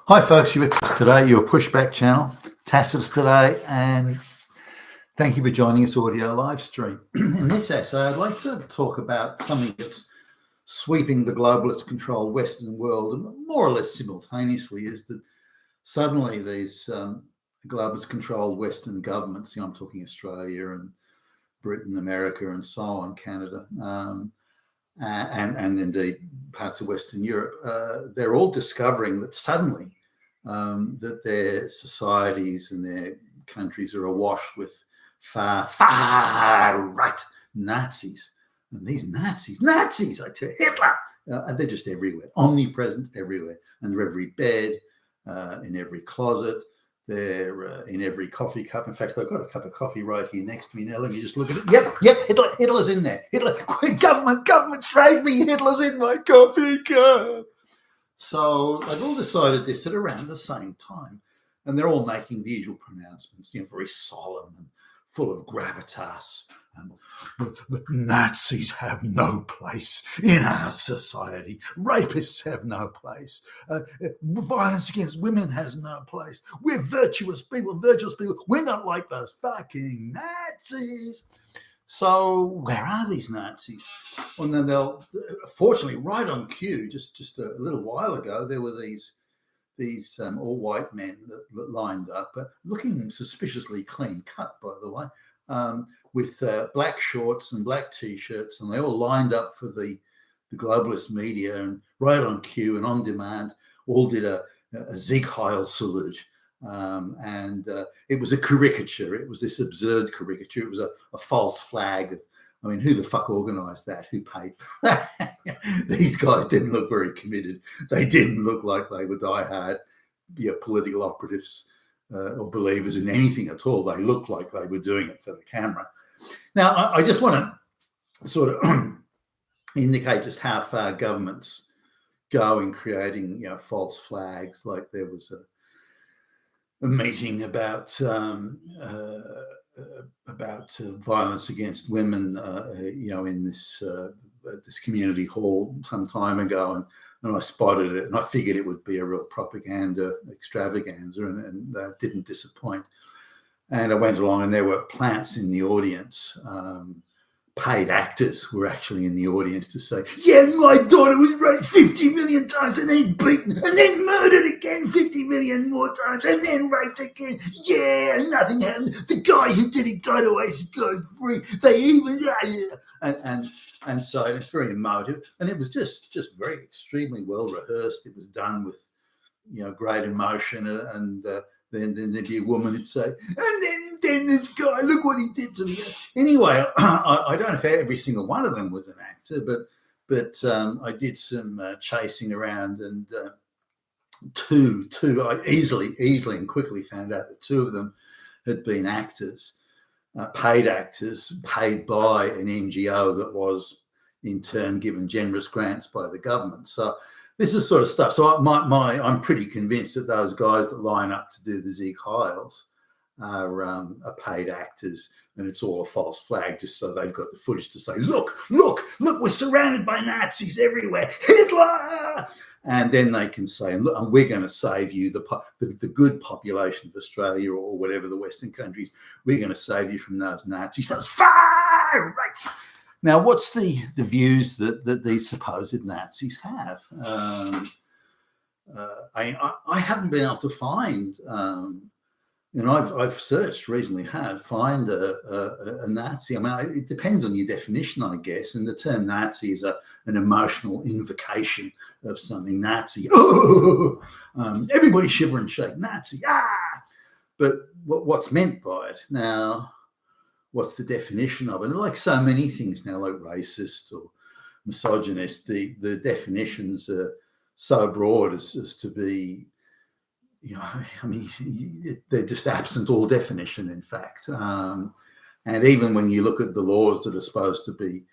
Hi folks, you're with us today, your pushback channel, Tacitus today, and thank you for joining us audio live stream. In this essay, I'd like to talk about something that's sweeping the globalist controlled Western world, and more or less simultaneously, is that suddenly these globalist controlled Western governments, I'm talking Australia and Britain, America, and so on, Canada, and indeed parts of Western Europe, they're all discovering that suddenly that their societies and their countries are awash with far right Nazis. And these Nazis, I tell you, Hitler, and they're just everywhere, omnipresent everywhere, under every bed, in every closet. They're in every coffee cup. In fact, I've got a cup of coffee right here next to me now. Let me just look at it. Yep, Hitler's in there. Hitler, government, save me! Hitler's in my coffee cup. So they've all decided this at around the same time, and they're all making the usual pronouncements, very solemn and full of gravitas. The Nazis have no place in our society. Rapists have no place. Violence against women has no place. We're virtuous people. We're not like those fucking Nazis. So where are these Nazis? Well, then fortunately, right on cue, just a little while ago, there were these all white men that lined up, looking suspiciously clean cut, by the way, with black shorts and black t-shirts, and they all lined up for the globalist media, and right on cue and on demand, all did a Sieg Heil salute. And it was a caricature. It was this absurd caricature. It was a false flag. I mean, who the fuck organised that? Who paid for that? These guys didn't look very committed. They didn't look like they were diehard political operatives or believers in anything at all. They looked like they were doing it for the camera. Now, I just want to sort of indicate just how far governments go in creating, false flags. Like there was a meeting about violence against women, in this community hall some time ago, and I spotted it, and I figured it would be a real propaganda extravaganza, and didn't disappoint. And I went along, and there were plants in the audience. Paid actors were actually in the audience to say, yeah, my daughter was raped 50 million times and then beaten and then murdered again 50 million more times and then raped again. Yeah, nothing happened. The guy who did it got away scot free. They even, and so it's very emotive. And it was just very extremely well rehearsed. It was done with, great emotion, and then there'd be a woman who'd say, and then this guy, look what he did to me. Anyway, I don't know if every single one of them was an actor, but I did some chasing around, and two, I easily and quickly found out that two of them had been actors, paid actors, paid by an NGO that was in turn given generous grants by the government. So this is sort of stuff. So I'm pretty convinced that those guys that line up to do the Sieg Heils are paid actors, and it's all a false flag, just so they've got the footage to say, look, we're surrounded by Nazis everywhere, Hitler! And then they can say, look, and we're going to save you, the good population of Australia or whatever the Western countries, we're going to save you from those Nazis. That's far right. Now, what's the views that these supposed Nazis have? I haven't been able to find, I've searched reasonably hard, find a Nazi. I mean, it depends on your definition, I guess. And the term Nazi is an emotional invocation of something. Nazi, everybody shiver and shake, Nazi, But what's meant by it? Now, what's the definition of it? And like so many things now, like racist or misogynist, the definitions are so broad as to be, they're just absent all definition, in fact. And even when you look at the laws that are supposed to be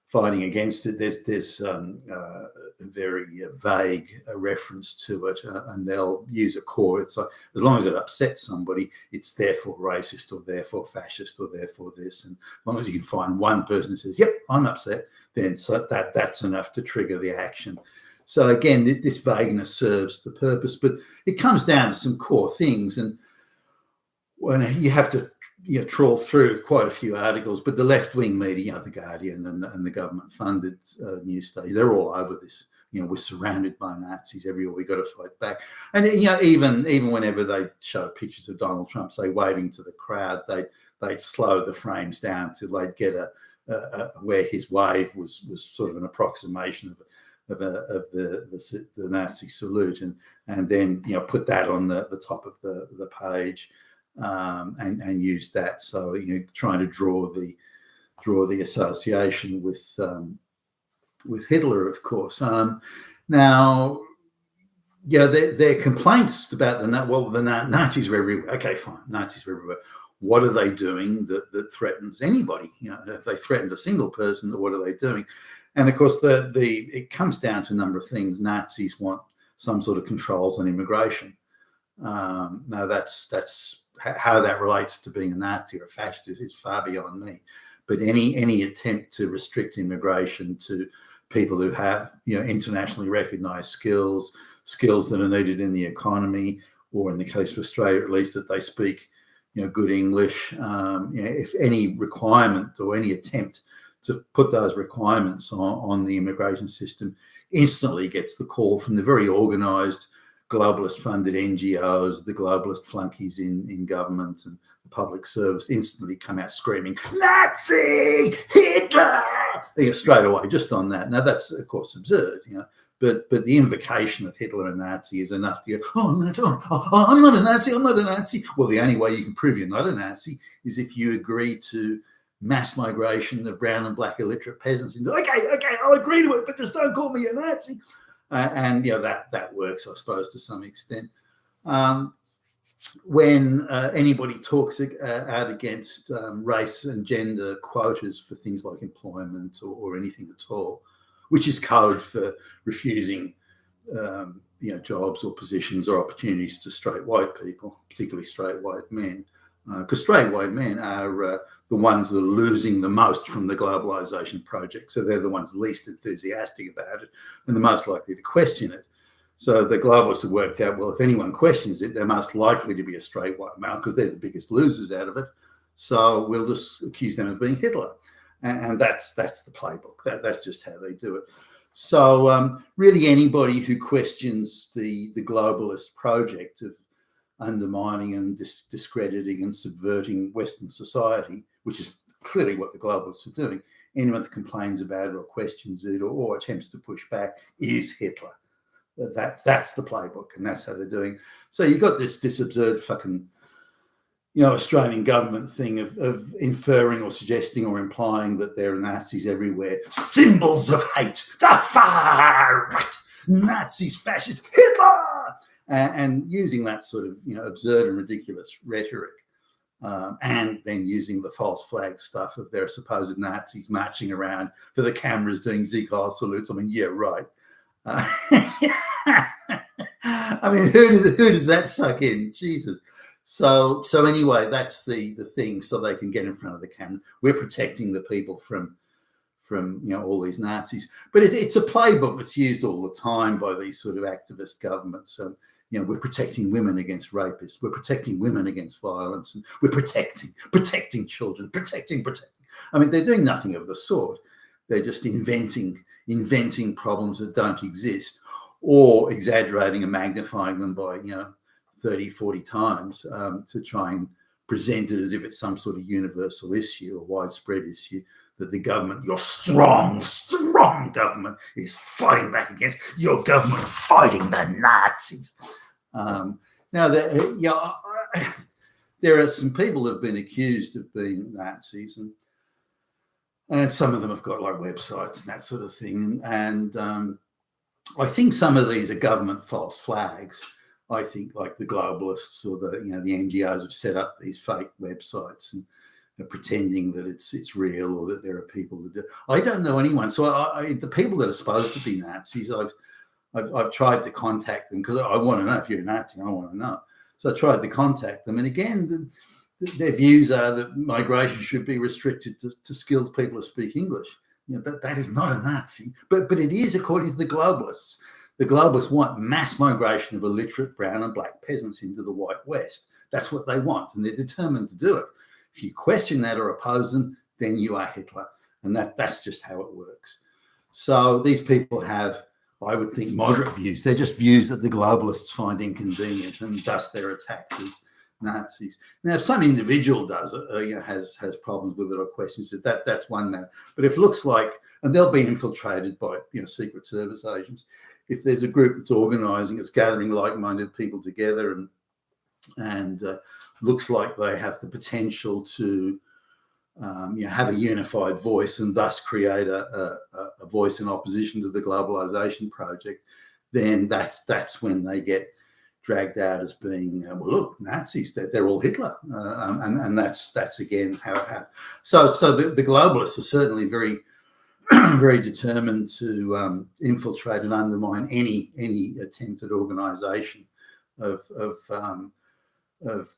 fighting against it, there's a very vague reference to it, and they'll use a core. It's like, as long as it upsets somebody, it's therefore racist or therefore fascist or therefore this. And as long as you can find one person who says, yep, I'm upset, then so that's enough to trigger the action. So again, this vagueness serves the purpose, but it comes down to some core things, and when you have to trawl through quite a few articles, but the left-wing media, the Guardian and the government-funded news station, they're all over this. We're surrounded by Nazis everywhere. We've got to fight back. And even whenever they show pictures of Donald Trump, say waving to the crowd, they'd slow the frames down till they'd get where his wave was sort of an approximation of the Nazi salute, and then put that on the top of the page, and use that. So trying to draw the association with Hitler, of course. Now, their complaints about the Nazis were everywhere. Okay, fine, Nazis were everywhere. What are they doing that threatens anybody? If they threatened a single person, what are they doing? And of course, it comes down to a number of things. Nazis want some sort of controls on immigration. Now, that's how that relates to being a Nazi or a fascist is far beyond me. But any attempt to restrict immigration to people who have internationally recognised skills that are needed in the economy, or in the case of Australia, at least that they speak good English. If any requirement or any attempt to put those requirements on the immigration system instantly gets the call from the very organised globalist-funded NGOs, the globalist flunkies in government and the public service instantly come out screaming, Nazi! Hitler! Straight away, just on that. Now, that's, of course, absurd, but the invocation of Hitler and Nazi is enough to go, I'm not a Nazi, I'm not a Nazi. Well, the only way you can prove you're not a Nazi is if you agree to mass migration of brown and black illiterate peasants. Okay, I'll agree to it, but just don't call me a Nazi. And that works, I suppose, to some extent. When anybody talks out against race and gender quotas for things like employment or anything at all, which is code for refusing jobs or positions or opportunities to straight white people, particularly straight white men, because straight white men are the ones that are losing the most from the globalisation project. So they're the ones least enthusiastic about it and the most likely to question it. So the globalists have worked out, well, if anyone questions it, they're most likely to be a straight white male because they're the biggest losers out of it. So we'll just accuse them of being Hitler. And that's the playbook. That's just how they do it. So really anybody who questions the globalist project of undermining and discrediting and subverting Western society, which is clearly what the globalists are doing, anyone that complains about it or questions it or attempts to push back is Hitler. That's the playbook, and that's how they're doing. So you've got this absurd fucking Australian government thing of inferring or suggesting or implying that there are Nazis everywhere. Symbols of hate, the far right, Nazis, fascists, Hitler, and using that sort of absurd and ridiculous rhetoric, and then using the false flag stuff of their supposed Nazis marching around for the cameras doing Sieg Heil salutes. I mean, yeah, right. I mean, who does that suck in? Jesus. So anyway, that's the thing. So they can get in front of the camera. We're protecting the people from all these Nazis. But it's a playbook that's used all the time by these sort of activist governments. We're protecting women against rapists. We're protecting women against violence. And we're protecting children. Protecting. I mean, they're doing nothing of the sort. They're just inventing problems that don't exist, or exaggerating and magnifying them by 30, 40 times to try and present it as if it's some sort of universal issue or widespread issue that the government, your strong government, is fighting back against. Your government fighting the Nazis. Now, there are some people who have been accused of being Nazis, and some of them have got like websites and that sort of thing. And I think some of these are government false flags. I think like the globalists or the NGOs have set up these fake websites and are pretending that it's real or that there are people that do. I don't know anyone. So the people that are supposed to be Nazis, I've tried to contact them because I want to know if you're a Nazi. I want to know. So I tried to contact them, and again, their views are that migration should be restricted to skilled people who speak English. That is not a Nazi, but it is according to the globalists. The globalists want mass migration of illiterate brown and black peasants into the white West. That's what they want, and they're determined to do it. If you question that or oppose them, then you are Hitler. And that's just how it works. So these people have, I would think, moderate views. They're just views that the globalists find inconvenient, and thus they're attacked as Nazis. Now, if some individual does has problems with it or questions it, that's one matter. But if it looks like, and they'll be infiltrated by Secret Service agents. If there's a group that's organising, it's gathering like-minded people together, and looks like they have the potential to have a unified voice and thus create a voice in opposition to the globalisation project, then that's when they get dragged out as being, well, look, Nazis, they're all Hitler. And that's again how it happened. So the globalists are certainly very, very determined to infiltrate and undermine any attempt at organisation of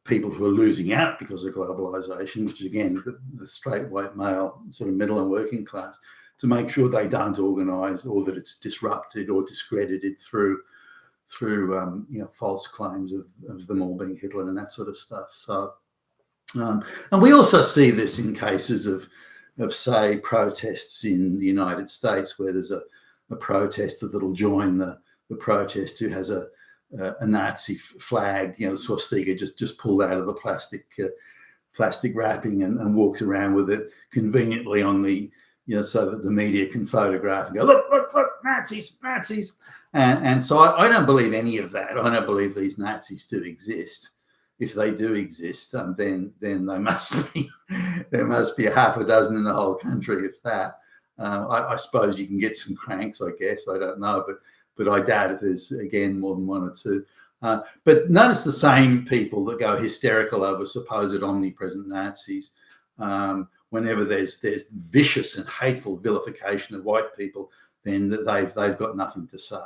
people who are losing out because of globalisation, which is, again, the straight white male sort of middle and working class, to make sure they don't organise or that it's disrupted or discredited through false claims of them all being Hitler and that sort of stuff. So, and we also see this in cases of say protests in the United States, where there's a protester that'll join the protest who has a Nazi flag, the swastika just pulled out of the plastic wrapping and walks around with it conveniently on the, so that the media can photograph and go, look, Nazis. And so I don't believe any of that. I don't believe these Nazis do exist. If they do exist, then they must be, there must be a half a dozen in the whole country, if that. I suppose you can get some cranks, I guess. I don't know, but I doubt if there's, again, more than one or two. But notice the same people that go hysterical over supposed omnipresent Nazis whenever there's vicious and hateful vilification of white people, then they've got nothing to say,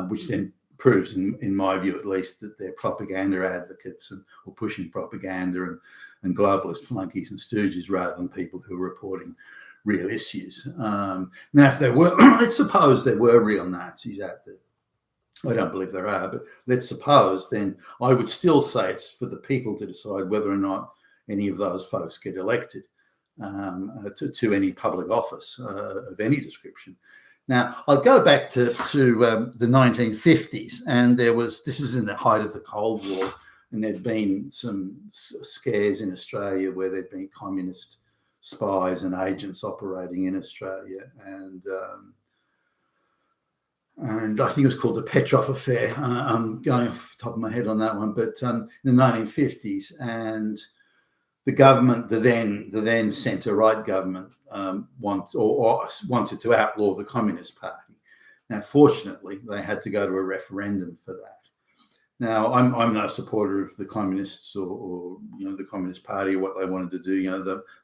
which then proves, in my view at least, that they're propaganda advocates or pushing propaganda and globalist flunkies and stooges rather than people who are reporting real issues. Now, if there were, let's suppose there were real Nazis out there. I don't believe there are, but let's suppose, then I would still say it's for the people to decide whether or not any of those folks get elected to any public office of any description. Now, I'll go back to the 1950s, and this is in the height of the Cold War, and there'd been some scares in Australia where there'd been communist spies and agents operating in Australia, and I think it was called the Petrov Affair. I'm going off the top of my head on that one, but in the 1950s, and the government, the then centre-right government, wanted to outlaw the Communist Party. Now, fortunately, they had to go to a referendum for that. Now, I'm no supporter of the communists or the Communist Party or what they wanted to do,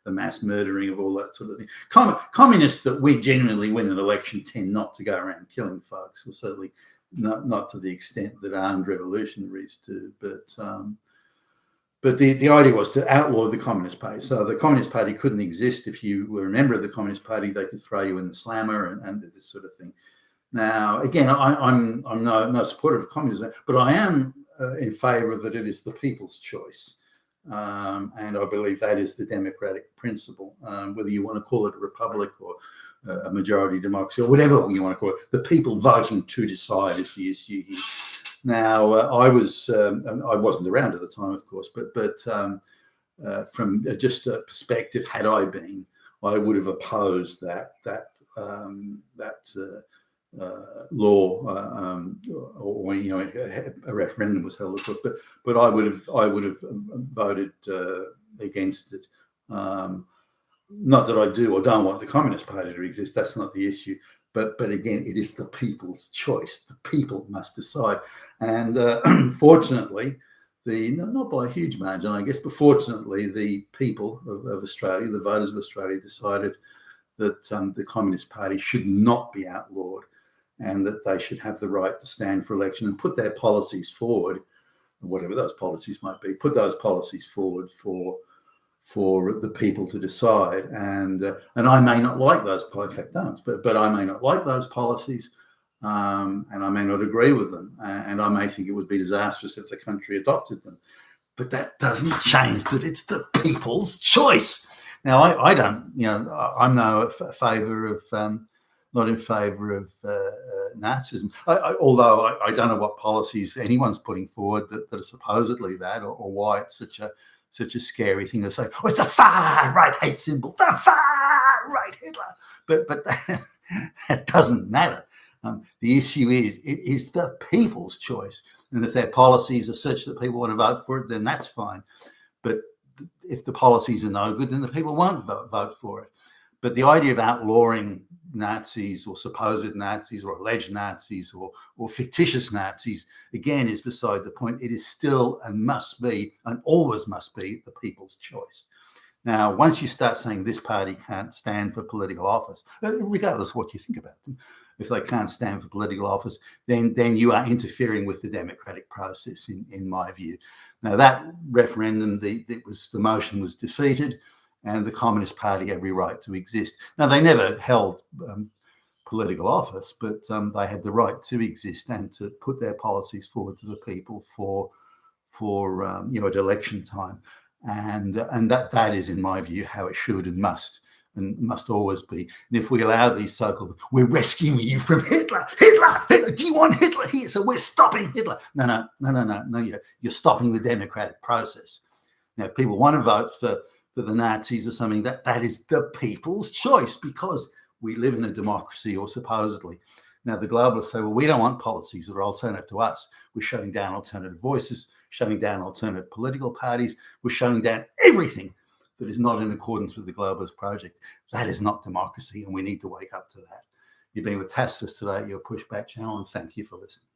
the mass murdering of all that sort of thing. Communists that we genuinely win an election tend not to go around killing folks, or certainly not to the extent that armed revolutionaries do. But the idea was to outlaw the Communist Party. So the Communist Party couldn't exist. If you were a member of the Communist Party, they could throw you in the slammer and this sort of thing. Now, again, I'm no supporter of communism, but I am in favour that it is the people's choice. And I believe that is the democratic principle, whether you want to call it a republic or a majority democracy or whatever you want to call it. The people voting to decide is the issue here. Now, I wasn't around at the time, of course, but from just a perspective, had I been, I would have opposed that law, or a referendum was held, but I would have voted against it. Not that I do or don't want the Communist Party to exist. That's not the issue. But again, it is the people's choice. The people must decide. And fortunately, not by a huge margin, I guess, but fortunately, the people of Australia, the voters of Australia, decided that the Communist Party should not be outlawed, and that they should have the right to stand for election and put their policies forward, whatever those policies might be, put those policies forward for the people to decide. And I may not like those, in fact, don't, but I may not like those policies, and I may not agree with them, and I may think it would be disastrous if the country adopted them. But that doesn't change that it's the people's choice. Now, I don't, I'm no favour of, not in favour of Nazism. Although I don't know what policies anyone's putting forward that are supposedly that, or why it's such a scary thing to say. Oh, it's a far right hate symbol, the far right Hitler. But that doesn't matter. The issue is it is the people's choice, and if their policies are such that people want to vote for it, then that's fine. But if the policies are no good, then the people won't vote for it. But the idea of outlawing Nazis or supposed Nazis or alleged Nazis or fictitious Nazis, again, is beside the point. It is still and must be and always must be the people's choice. Now, once you start saying this party can't stand for political office, regardless of what you think about them, if they can't stand for political office, then you are interfering with the democratic process, in my view. Now, that referendum, the motion was defeated, and the Communist Party had every right to exist. Now, they never held political office, but they had the right to exist and to put their policies forward to the people for at election time. And that is, in my view, how it should and must always be. And if we allow these so-called, we're rescuing you from Hitler, do you want Hitler here? So we're stopping Hitler. No, you're stopping the democratic process. Now, if people want to vote for the Nazis or something, that is the people's choice, because we live in a democracy, or supposedly. Now, the globalists say, well, we don't want policies that are alternative to us. We're shutting down alternative voices, shutting down alternative political parties. We're shutting down everything that is not in accordance with the globalist project. That is not democracy, and we need to wake up to that. You've been with Fascists today, your Pushback channel, and thank you for listening.